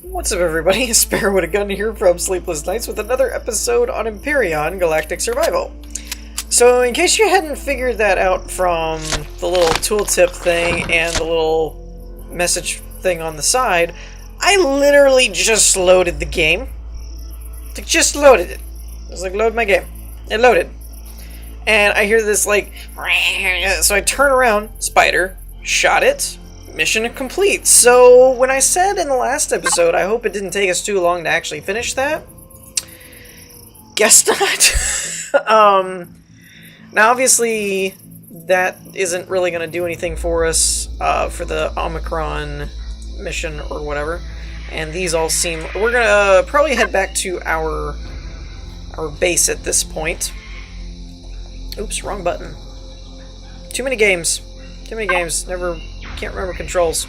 What's up, everybody? Sparrow with a Gun here from Sleepless Nights with another episode on Empyrion, Galactic Survival. So, in case you hadn't figured that out from the little tooltip thing and the little message thing on the side, I literally just loaded the game. Just loaded it. I was like, load my game. It loaded. And I hear this, like, so I turn around, spider, shot it, mission complete. So, when I said in the last episode, I hope it didn't take us too long to actually finish that, guess not. Now, obviously, that isn't really going to do anything for us for the Omicron mission or whatever. And these all seem... We're going to probably head back to our base at this point. Oops, wrong button. Too many games. Too many games. Can't remember controls.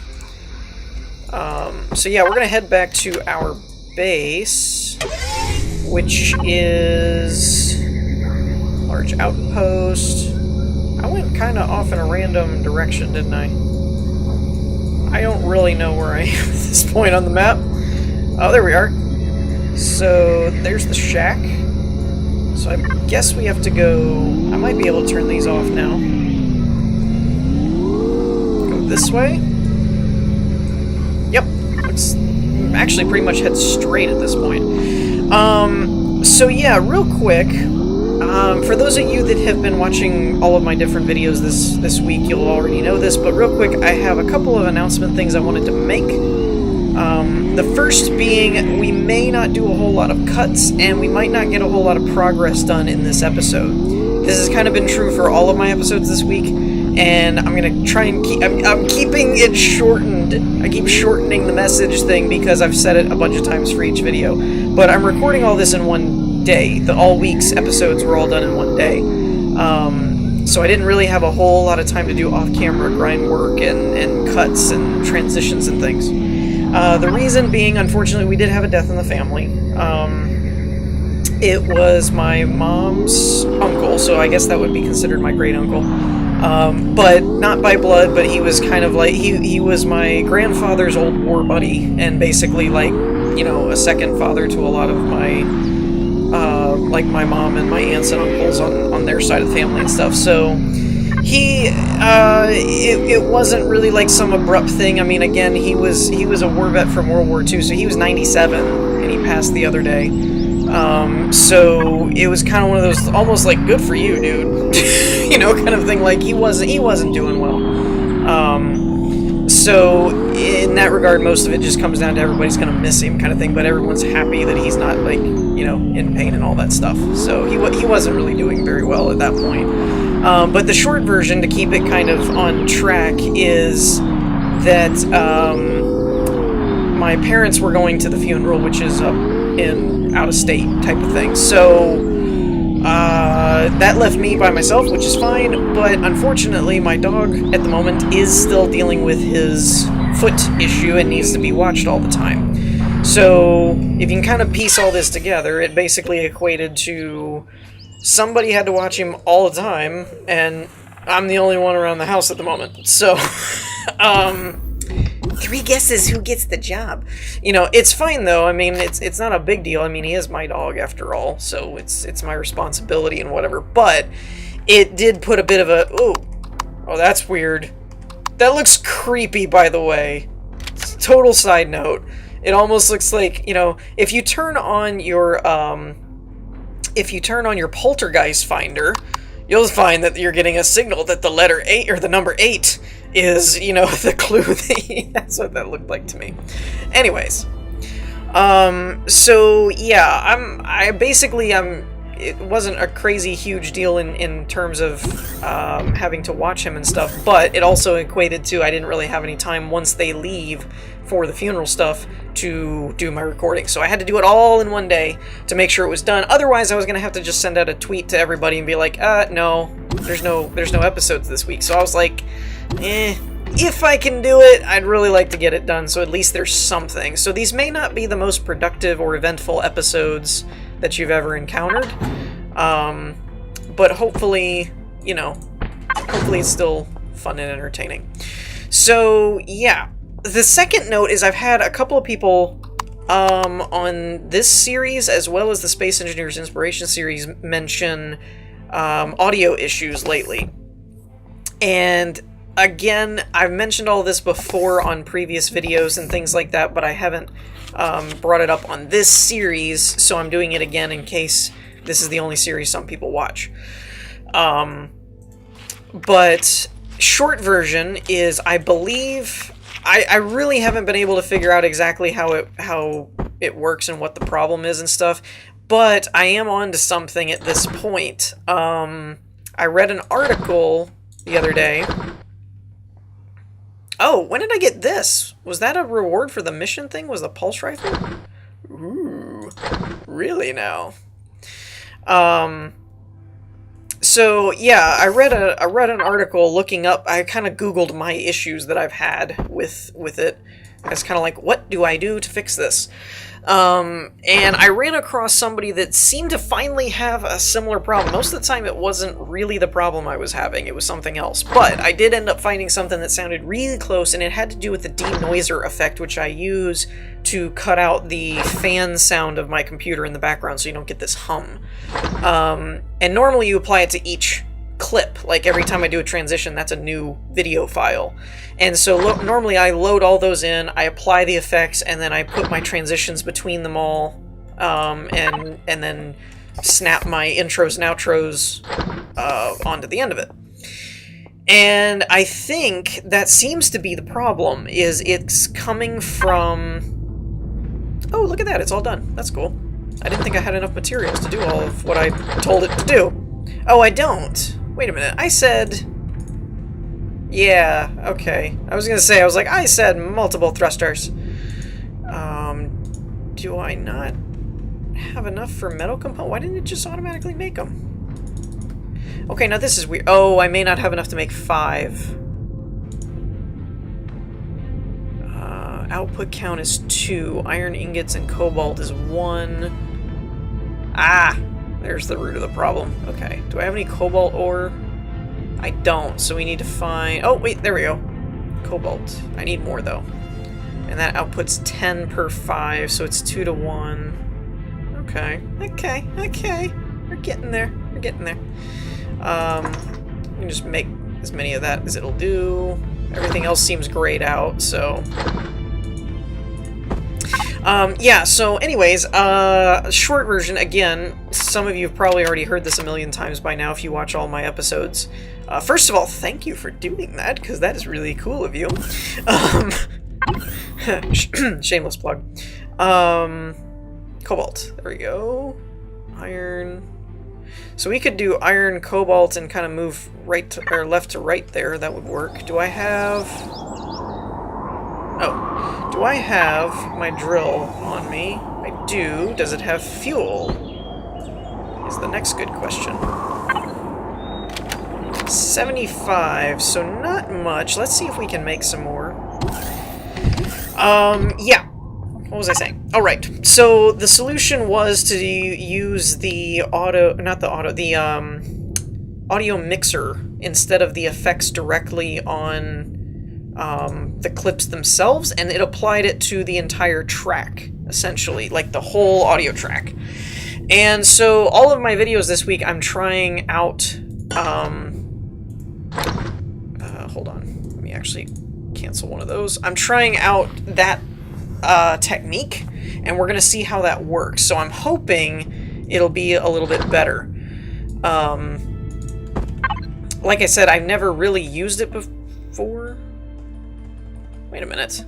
So yeah, we're going to head back to our base, which is... large outpost. I went kind of off in a random direction, didn't I? I don't really know where I am at this point on the map. Oh, there we are. So, there's the shack. So I guess we have to go... I might be able to turn these off now. Go this way. Yep. Looks... actually pretty much head straight at this point. So yeah, real quick... for those of you that have been watching all of my different videos this week, you'll already know this, but real quick, I have a couple of announcement things I wanted to make. The first being, we may not do a whole lot of cuts, and we might not get a whole lot of progress done in this episode. This has kind of been true for all of my episodes this week, and I'm going to try and keep... I'm keeping it shortened. I keep shortening the message thing because I've said it a bunch of times for each video, but I'm recording all this in one day. All week's episodes were all done in one day. So I didn't really have a whole lot of time to do off-camera grind work and cuts and transitions and things. The reason being, unfortunately, we did have a death in the family. It was my mom's uncle, so I guess that would be considered my great-uncle. But not by blood, but he was kind of like, he was my grandfather's old war buddy, and basically, like, you know, a second father to a lot of my... like my mom and my aunts and uncles on their side of the family and stuff. So it wasn't really like some abrupt thing. I mean, again, he was a war vet from World War II, so he was 97 and he passed the other day. So it was kind of one of those almost like, good for you, dude. You know, kind of thing. Like he wasn't doing well. So in that regard, most of it just comes down to everybody's gonna miss him, kind of thing. But everyone's happy that he's not, like, you know, in pain and all that stuff. So he wasn't really doing very well at that point. But the short version, to keep it kind of on track, is that my parents were going to the funeral, which is up in out of state type of thing. So that left me by myself, which is fine, but unfortunately my dog at the moment is still dealing with his foot issue and needs to be watched all the time. So if you can kind of piece all this together, it basically equated to somebody had to watch him all the time, and I'm the only one around the house at the moment. So, 3 guesses who gets the job. You know, it's fine though. I mean, it's not a big deal. I mean, he is my dog after all, so it's my responsibility and whatever. But it did put a bit of a oh, that's weird. That looks creepy, by the way. Total side note. It almost looks like, you know, if you turn on your poltergeist finder, you'll find that you're getting a signal that the letter 8 or the number 8 is, you know, the clue that that's what that looked like to me. Anyways, so yeah, it wasn't a crazy huge deal in terms of having to watch him and stuff, but it also equated to I didn't really have any time once they leave for the funeral stuff to do my recording. So I had to do it all in one day to make sure it was done. Otherwise, I was going to have to just send out a tweet to everybody and be like, no, there's no episodes this week. So I was like, if I can do it, I'd really like to get it done, so at least there's something. So these may not be the most productive or eventful episodes that you've ever encountered, but hopefully, you know, hopefully it's still fun and entertaining. So, yeah. The second note is I've had a couple of people on this series, as well as the Space Engineers Inspiration series, mention audio issues lately. And again, I've mentioned all this before on previous videos and things like that, but I haven't brought it up on this series, so I'm doing it again in case this is the only series some people watch. But short version is, I believe, I really haven't been able to figure out exactly how it works and what the problem is and stuff, but I am on to something at this point. I read an article the other day. Oh, when did I get this? Was that a reward for the mission thing? Was the pulse rifle? Ooh, really now? So yeah, I read an article looking up. I kind of Googled my issues that I've had with it. It's kind of like, what do I do to fix this? And I ran across somebody that seemed to finally have a similar problem. Most of the time it wasn't really the problem I was having, it was something else. But I did end up finding something that sounded really close, and it had to do with the denoiser effect, which I use to cut out the fan sound of my computer in the background so you don't get this hum. And normally you apply it to each clip. Like every time I do a transition, that's a new video file. And so normally I load all those in, I apply the effects, and then I put my transitions between them all, and then snap my intros and outros onto the end of it. And I think that seems to be the problem, is it's coming from... Oh, look at that, it's all done. That's cool. I didn't think I had enough materials to do all of what I told it to do. Oh, I don't. Wait a minute, I said... Yeah, okay. I said multiple thrusters. Do I not have enough for metal component? Why didn't it just automatically make them? Okay, now this is weird. Oh, I may not have enough to make 5. Output count is 2. Iron ingots and cobalt is 1. Ah! There's the root of the problem. Okay. Do I have any cobalt ore? I don't, so we need to find... Oh, wait, there we go. Cobalt. I need more, though. And that outputs 10 per 5, so it's 2 to 1. Okay. Okay. We're getting there. We can just make as many of that as it'll do. Everything else seems grayed out, so... yeah, so anyways, short version, again, some of you have probably already heard this a million times by now if you watch all my episodes. First of all, thank you for doing that, because that is really cool of you. Shameless plug. Cobalt, there we go. Iron. So we could do iron, cobalt, and kind of move right to, or left to right there. That would work. Do I have... Oh. Do I have my drill on me? I do. Does it have fuel? Is the next good question. 75, so not much. Let's see if we can make some more. Yeah. What was I saying? Oh, right. So the solution was to use the audio mixer instead of the effects directly on the clips themselves, and it applied it to the entire track, essentially, like the whole audio track. And so all of my videos this week, I'm trying out... hold on. Let me actually cancel one of those. I'm trying out that technique, and we're going to see how that works. So I'm hoping it'll be a little bit better. Like I said, I've never really used it before. Wait a minute.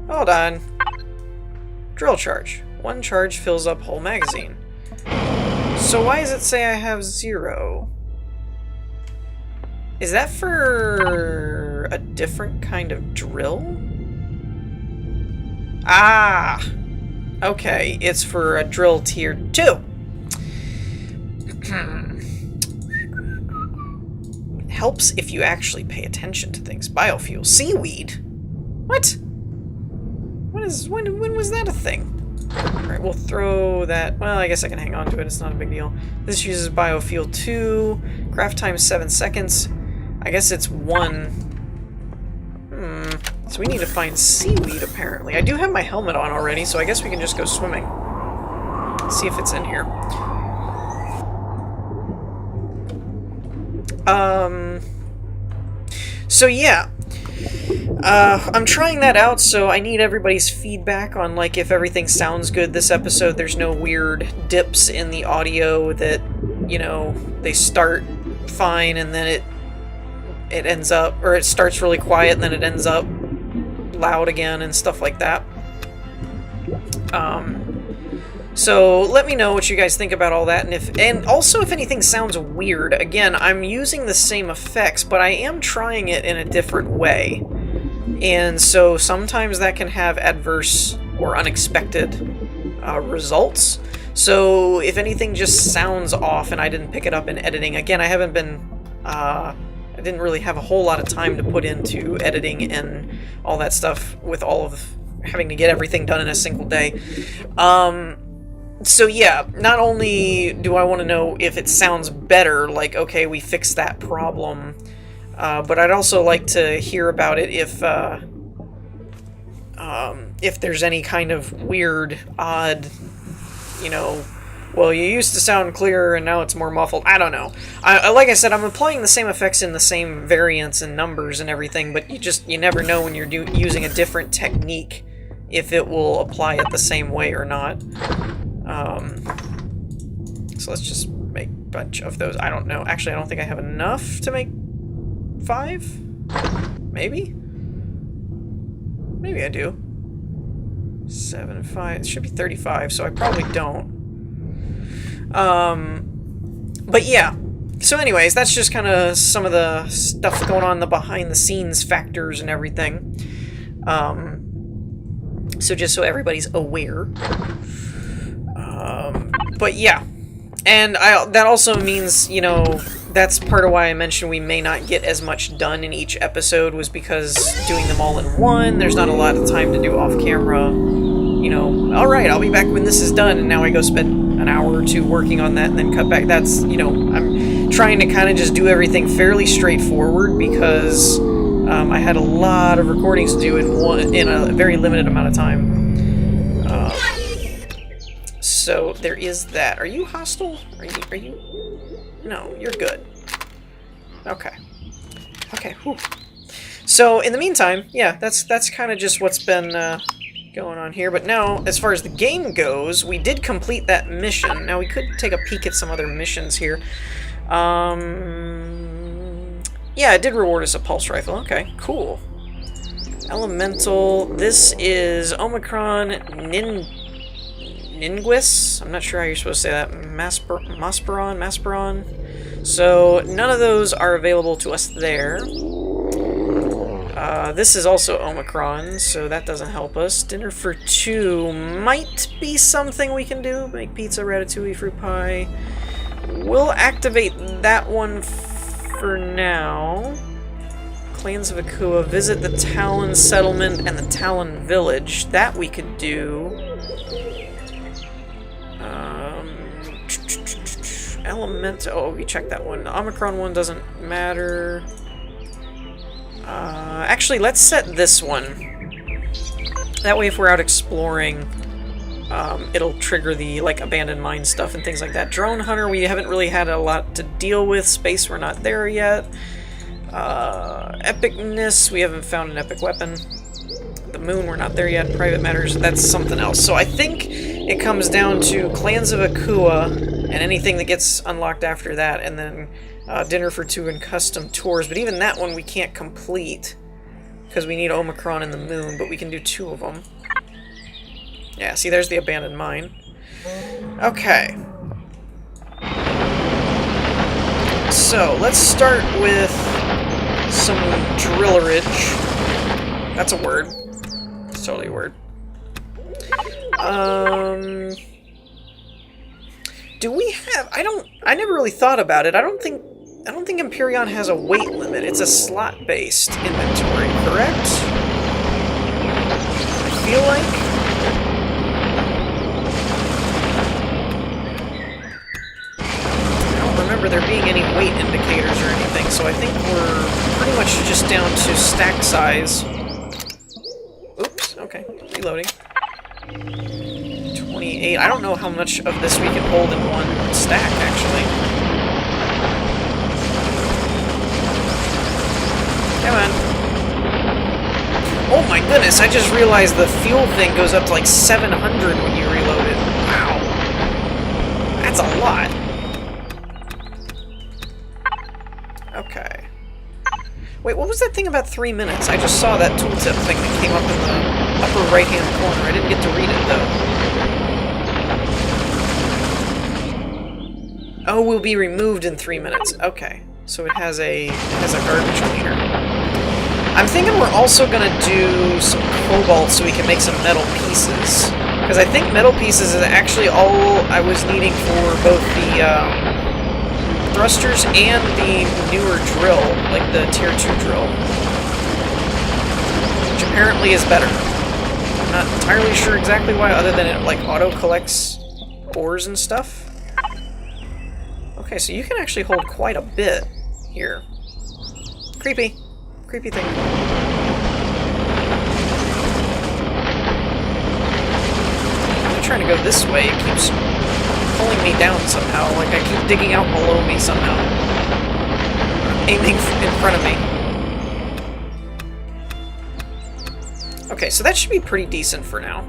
Hold on. Drill charge. 1 charge fills up whole magazine. So why does it say I have 0? Is that for a different kind of drill? Ah! Okay, it's for a drill tier 2. Helps if you actually pay attention to things. Biofuel. Seaweed? What? When was that a thing? Alright, we'll throw that... Well, I guess I can hang on to it. It's not a big deal. This uses biofuel 2. Craft time 7 seconds. I guess it's 1... So we need to find seaweed, apparently. I do have my helmet on already, so I guess we can just go swimming. See if it's in here. So yeah. I'm trying that out, so I need everybody's feedback on, like, if everything sounds good this episode. There's no weird dips in the audio that, you know, they start fine and then it ends up, or it starts really quiet and then it ends up loud again and stuff like that. So let me know what you guys think about all that, and also if anything sounds weird. Again, I'm using the same effects, but I am trying it in a different way. And so sometimes that can have adverse or unexpected results. So if anything just sounds off and I didn't pick it up in editing, again, I haven't been, I didn't really have a whole lot of time to put into editing and all that stuff with all of having to get everything done in a single day. So yeah, not only do I want to know if it sounds better, like, okay, we fixed that problem, but I'd also like to hear about it if there's any kind of weird, odd, you know, well, you used to sound clearer and now it's more muffled. I don't know. Like I said, I'm applying the same effects in the same variants and numbers and everything, but you never know when you're using a different technique if it will apply it the same way or not. So let's just make a bunch of those. I don't know. Actually, I don't think I have enough to make 5? Maybe? Maybe I do. 7 and 5. It should be 35, so I probably don't. But yeah. So anyways, that's just kind of some of the stuff going on, the behind-the-scenes factors and everything. So just so everybody's aware. But yeah. And that also means, you know, that's part of why I mentioned we may not get as much done in each episode, was because doing them all in one, there's not a lot of time to do off-camera. You know, alright, I'll be back when this is done, and now I go spend an hour or two working on that and then cut back. That's, you know, I'm trying to kind of just do everything fairly straightforward because I had a lot of recordings to do in a very limited amount of time. So there is that. Are you hostile? Are you? No, you're good. Okay. Okay. Whew. So in the meantime, yeah, that's kind of just what's been going on here. But now, as far as the game goes, we did complete that mission. Now we could take a peek at some other missions here. Yeah, it did reward us a pulse rifle. Okay, cool. Elemental. This is Omicron Ninguis. I'm not sure how you're supposed to say that. Masperon. So none of those are available to us there. This is also Omicron, so that doesn't help us. Dinner for 2 might be something we can do. Make pizza, ratatouille, fruit pie. We'll activate that one for now. Clans of Akua. Visit the Talon settlement and the Talon village. That we could do. Element. Oh, we checked that one. The Omicron one doesn't matter. Actually, let's set this one. That way, if we're out exploring, it'll trigger the, like, abandoned mine stuff and things like that. Drone Hunter, we haven't really had a lot to deal with. Space, we're not there yet. Epicness, we haven't found an epic weapon. The moon, we're not there yet. Private matters, that's something else. So I think it comes down to Clans of Akua and anything that gets unlocked after that, and then Dinner for 2 and custom tours. But even that one we can't complete because we need Omicron and the moon, but we can do 2 of them. Yeah, see, there's the abandoned mine. Okay. So, let's start with some drillerage. That's a word. It's totally a word. Do we have... I never really thought about it. I don't think Empyrion has a weight limit. It's a slot-based inventory, correct? I feel like... I don't remember there being any weight indicators or anything, so I think we're pretty much just down to stack size. Okay, reloading. 28. I don't know how much of this we can hold in one stack, actually. Come on. Oh my goodness, I just realized the fuel thing goes up to like 700 when you reload it. Wow. That's a lot. Okay. Wait, what was that thing about 3 minutes? I just saw that tooltip thing that came up in the upper right-hand corner. I didn't get to read it, though. Oh, will be removed in 3 minutes. Okay. So it has a garbage cleaner. I'm thinking we're also gonna do some cobalt so we can make some metal pieces. Because I think metal pieces is actually all I was needing for both the thrusters and the newer drill, like the tier 2 drill. Which apparently is better. I'm not entirely sure exactly why, other than it like auto-collects ores and stuff. Okay, so you can actually hold quite a bit here. Creepy. Creepy thing. I'm trying to go this way. It keeps pulling me down somehow. Like I keep digging out below me somehow. Aiming in front of me. Okay, so that should be pretty decent for now.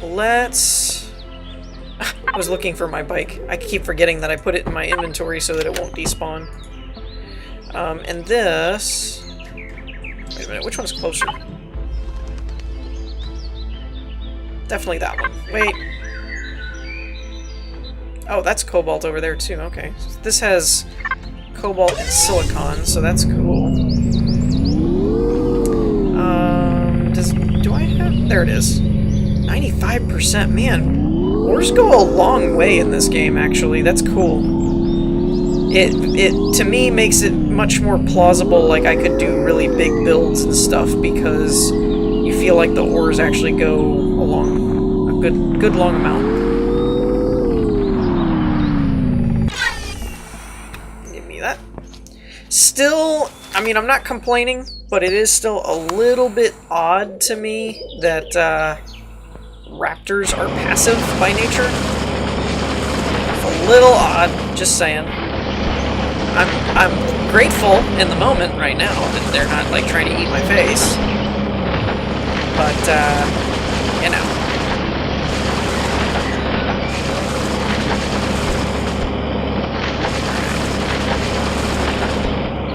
Let's... I was looking for my bike. I keep forgetting that I put it in my inventory so that it won't despawn. And this... Wait a minute, which one's closer? Definitely that one. Wait. Oh, that's cobalt over there too, okay. So this has cobalt and silicon, so that's cool. Do I have... There it is. 95%, man. Ores go a long way in this game, actually. That's cool. It to me makes it much more plausible, like I could do really big builds and stuff, because you feel like the ores actually go along a good long amount. Give me that. Still, I mean, I'm not complaining, but it is still a little bit odd to me that raptors are passive by nature. It's a little odd, just saying. I'm grateful in the moment right now that they're not like trying to eat my face. But you know.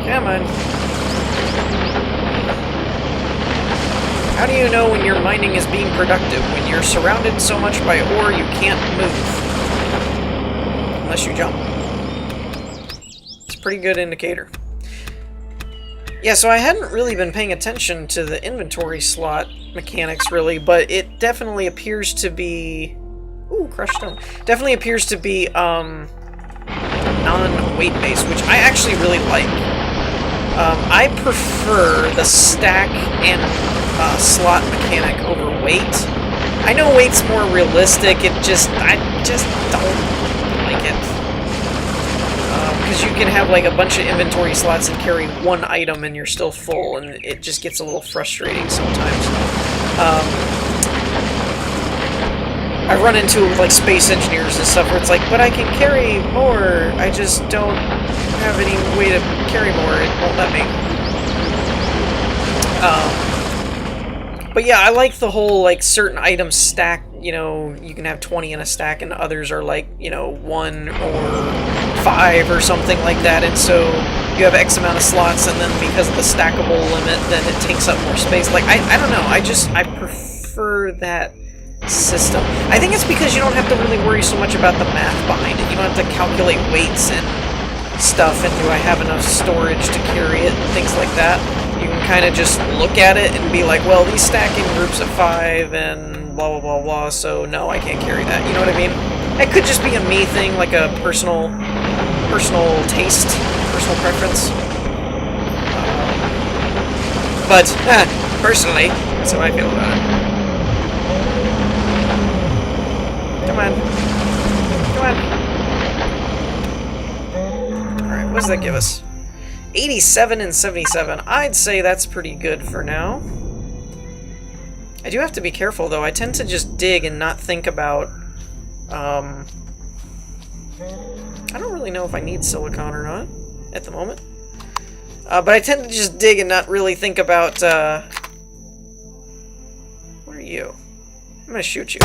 Come on. How do you know when your mining is being productive? When you're surrounded so much by ore you can't move. Unless you jump. It's a pretty good indicator. Yeah, so I hadn't really been paying attention to the inventory slot mechanics, really, but it definitely appears to be... Ooh, crushed stone. Definitely appears to be, non-weight based, which I actually really like. I prefer the stack and slot mechanic over weight. I know weight's more realistic, I just don't like it. Because you can have like a bunch of inventory slots and carry one item and you're still full, and it just gets a little frustrating sometimes. I run into it with like space engineers and stuff where it's like, but I can carry more, I just don't have any way to carry more, it won't let me. But yeah, I like the whole, like, certain items stack, you know, you can have 20 in a stack and others are like, you know, 1 or 5 or something like that, and so you have X amount of slots, and then because of the stackable limit, then it takes up more space. Like, I don't know, I prefer that system. I think it's because you don't have to really worry so much about the math behind it. You don't have to calculate weights and stuff, and do I have enough storage to carry it, and things like that. You can kind of just look at it and be like, well, these stack in groups of 5 and blah, blah, blah, blah, so no, I can't carry that. You know what I mean? It could just be a me thing, like a personal taste, personal preference. But, personally, that's how I feel about it. Come on. Come on. Alright, what does that give us? 87 and 77. I'd say that's pretty good for now. I do have to be careful, though. I tend to just dig and not think about... I don't really know if I need silicon or not at the moment. But I tend to just dig and not really think about... Where are you? I'm gonna shoot you.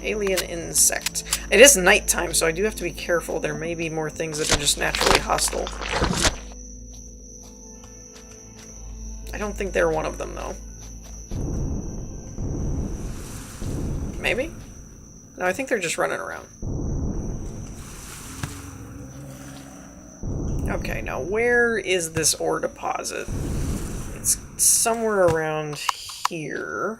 Alien insect. It is nighttime, so I do have to be careful. There may be more things that are just naturally hostile. I don't think they're one of them, though. Maybe? No, I think they're just running around. Okay, now where is this ore deposit? It's somewhere around here.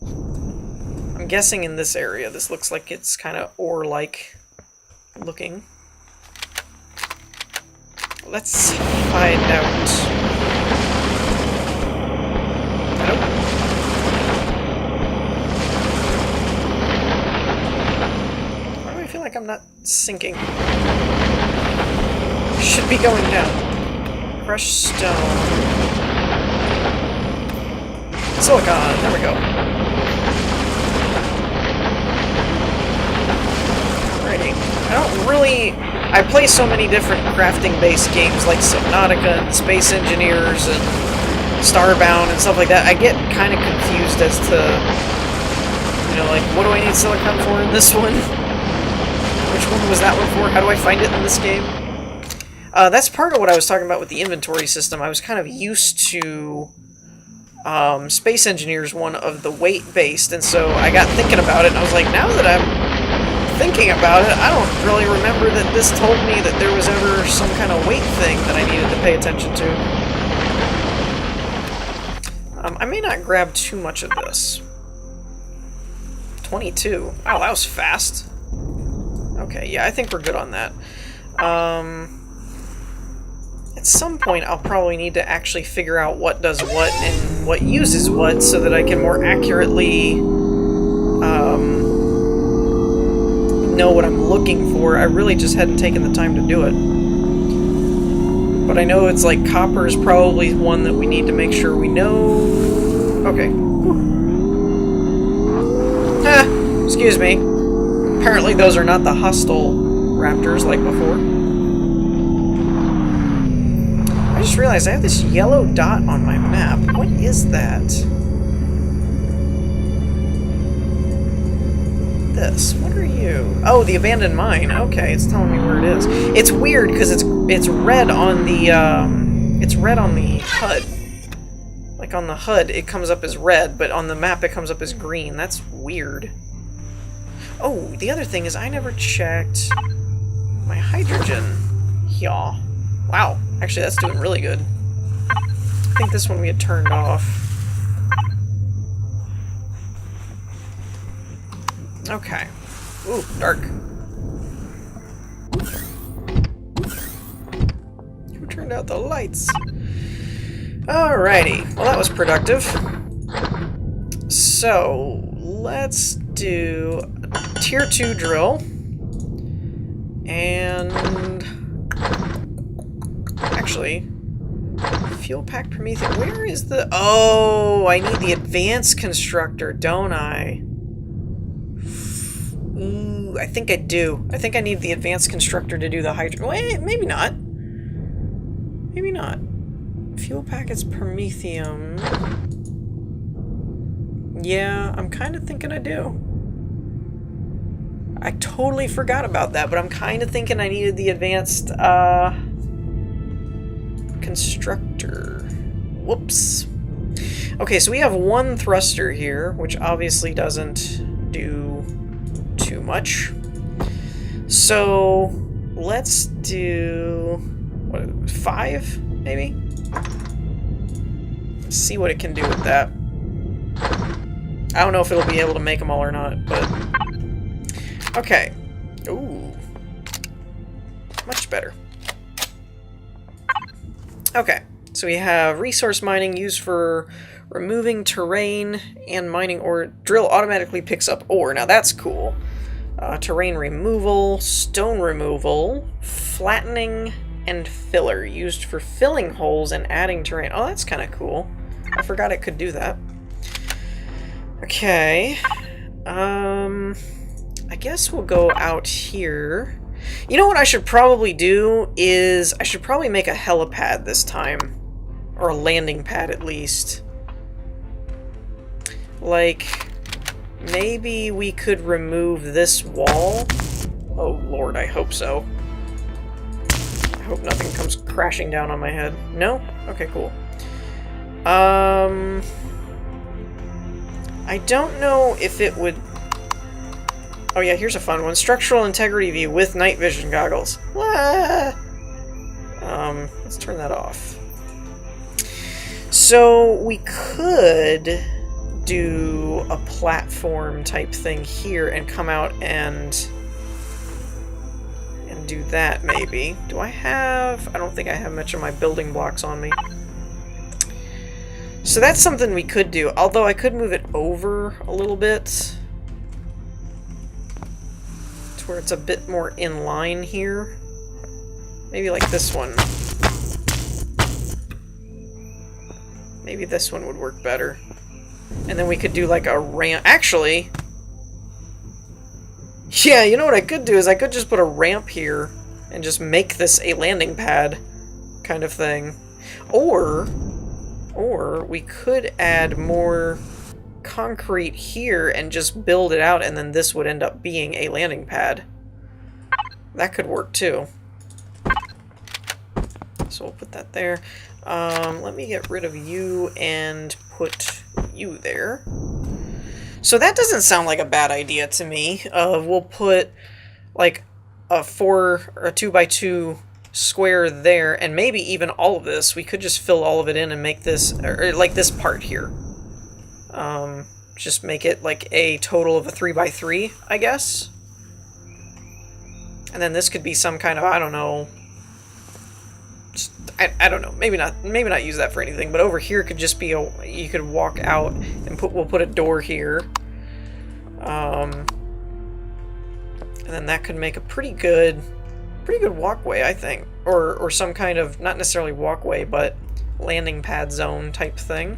I'm guessing in this area. This looks like it's kind of ore-like looking. Let's find out. Hello? Why do I feel like I'm not sinking? Should be going down. Crushed stone. Silicon. There we go. I don't really... I play so many different crafting-based games like Subnautica and Space Engineers and Starbound and stuff like that. I get kind of confused as to, you know, like, what do I need silicon for in this one? Which one was that one for? How do I find it in this game? That's part of what I was talking about with the inventory system. I was kind of used to Space Engineers one of the weight-based, and so I got thinking about it, and I was like, now that I'm thinking about it, I don't really remember that this told me that there was ever some kind of weight thing that I needed to pay attention to. I may not grab too much of this. 22. Wow, that was fast. Okay, yeah, I think we're good on that. At some point, I'll probably need to actually figure out what does what and what uses what so that I can more accurately know what I'm looking for. I really just hadn't taken the time to do it. But I know it's like copper is probably one that we need to make sure we know. Okay. Ah, excuse me. Apparently those are not the hostile raptors like before. I just realized I have this yellow dot on my map. What is that? This. What are you? Oh, the abandoned mine. Okay, it's telling me where it is. It's weird because it's red on the HUD. Like on the HUD, it comes up as red, but on the map it comes up as green. That's weird. Oh, the other thing is I never checked my hydrogen. Yeah. Wow. Actually, that's doing really good. I think this one we had turned off. Okay. Ooh, dark. Who turned out the lights? Alrighty. Well, that was productive. So, let's do a tier 2 drill. And... actually... fuel pack Prometheus. Where is the... oh, I need the advanced constructor, don't I? Ooh, I think I do. I think I need the advanced constructor to do the hydro... wait, maybe not. Maybe not. Fuel packets Promethium. Yeah, I'm kind of thinking I do. I totally forgot about that, but I'm kind of thinking I needed the advanced, constructor. Whoops. Okay, so we have one thruster here, which obviously doesn't do too much. So let's do what, 5 maybe? Let's see what it can do with that. I don't know if it'll be able to make them all or not, but okay. Ooh. Much better. Okay, so we have resource mining used for removing terrain and mining ore. Drill automatically picks up ore. Now that's cool. Terrain removal, stone removal, flattening, and filler, used for filling holes and adding terrain. Oh, that's kind of cool. I forgot it could do that. Okay. I guess we'll go out here. You know what I should probably do is I should probably make a helipad this time. Or a landing pad at least. Like, maybe we could remove this wall. Oh lord, I hope so. I hope nothing comes crashing down on my head. No? Okay, cool. I don't know if it would... Oh yeah, here's a fun one. Structural integrity view with night vision goggles. Ah! Let's turn that off. So we could do a platform type thing here and come out and do that maybe. Do I have... I don't think I have much of my building blocks on me. So that's something we could do, although I could move it over a little bit to where it's a bit more in line here. Maybe like this one. Maybe this one would work better. And then we could do like a ramp. Actually, yeah, you know what I could do is I could just put a ramp here and just make this a landing pad kind of thing. Or we could add more concrete here and just build it out, and then this would end up being a landing pad. That could work too. So we'll put that there. Let me get rid of you and put you there. So that doesn't sound like a bad idea to me. We'll put like a 2x2 square there, and maybe even all of this. We could just fill all of it in and make this, or like this part here. Just make it like a total of a 3x3, I guess. And then this could be some kind of, I don't know. I don't know. Maybe not use that for anything. But over here could just be a. You could walk out and we'll put a door here. And then that could make a pretty good walkway, I think, or some kind of, not necessarily walkway, but landing pad zone type thing.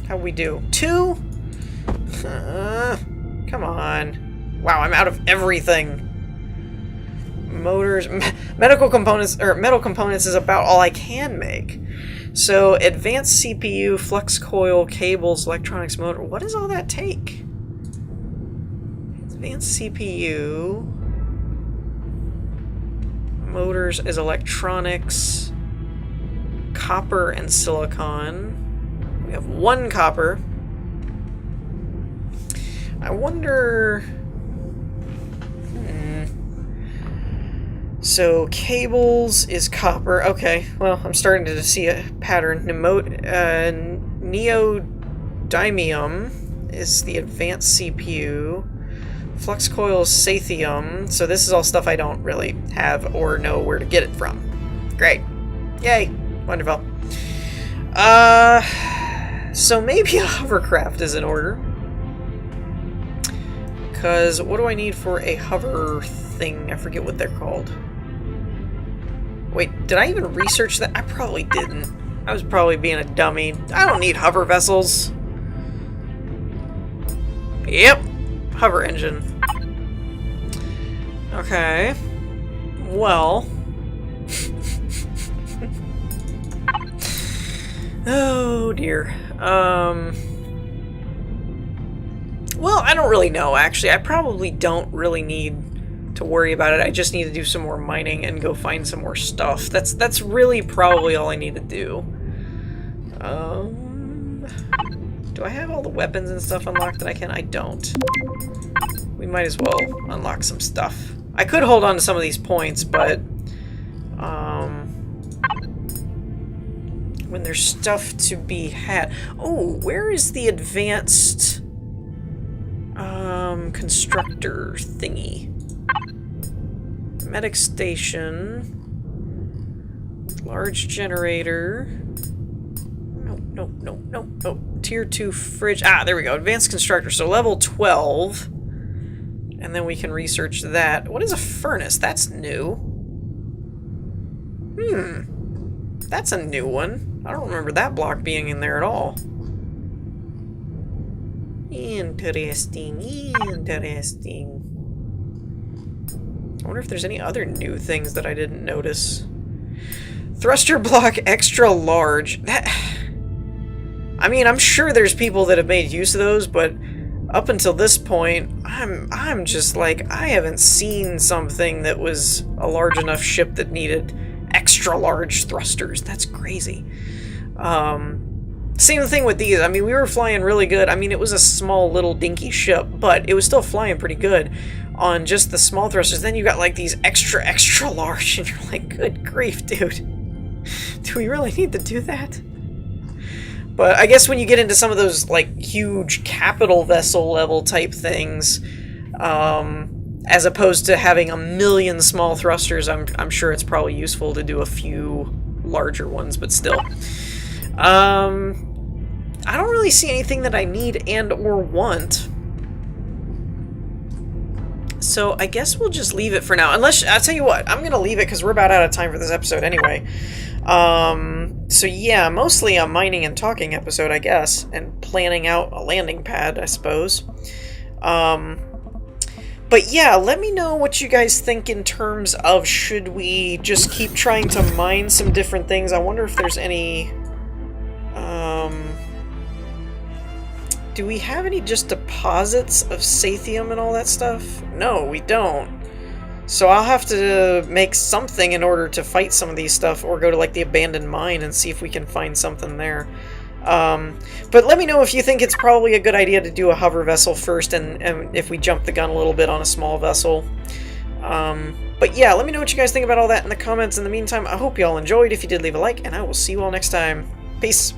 How we do? 2? Come on. Wow, I'm out of everything. Motors, medical components, or metal components is about all I can make. So advanced CPU, flux coil, cables, electronics, motor. What does all that take? Advanced CPU. Motors is electronics. Copper and silicon. We have 1 copper. I wonder... So, cables is copper. Okay, well, I'm starting to see a pattern. Neodymium is the advanced CPU. Flux coil is Sathium. So this is all stuff I don't really have or know where to get it from. Great. Yay. Wonderful. So maybe a hovercraft is in order. Because what do I need for a hover thing? I forget what they're called. Wait, did I even research that? I probably didn't. I was probably being a dummy. I don't need hover vessels. Yep. Hover engine. Okay. Well. Oh dear. Well, I don't really know, actually. I probably don't really need to worry about it. I just need to do some more mining and go find some more stuff. That's really probably all I need to do. Do I have all the weapons and stuff unlocked that I can? I don't. We might as well unlock some stuff. I could hold on to some of these points, but when there's stuff to be had... Oh, where is the advanced constructor thingy? Medic station. Large generator. No. Tier 2 fridge. Ah, there we go. Advanced constructor. So level 12. and then we can research that. What is a furnace? That's new. That's a new one. I don't remember that block being in there at all. Interesting, interesting. I wonder if there's any other new things that I didn't notice. Thruster block extra large. That... I mean, I'm sure there's people that have made use of those, but up until this point, I'm just like, I haven't seen something that was a large enough ship that needed extra large thrusters. That's crazy. Same thing with these. I mean, we were flying really good. I mean, it was a small little dinky ship, but it was still flying pretty good on just the small thrusters. Then you got like these extra large, and you're like, good grief, dude. Do we really need to do that? But I guess when you get into some of those like huge capital vessel level type things, as opposed to having a million small thrusters, I'm sure it's probably useful to do a few larger ones, but still. I don't really see anything that I need and or want. So I guess we'll just leave it for now. Unless, I'll tell you what, I'm going to leave it because we're about out of time for this episode anyway. So yeah, mostly a mining and talking episode, I guess, and planning out a landing pad, I suppose. But yeah, let me know what you guys think in terms of should we just keep trying to mine some different things. I wonder if there's any... do we have any just deposits of Sathium and all that stuff? No, we don't. So I'll have to make something in order to fight some of these stuff, or go to like the abandoned mine and see if we can find something there. But let me know if you think it's probably a good idea to do a hover vessel first, and if we jump the gun a little bit on a small vessel. But yeah, let me know what you guys think about all that in the comments. In the meantime, I hope you all enjoyed. If you did, leave a like, and I will see you all next time. Peace.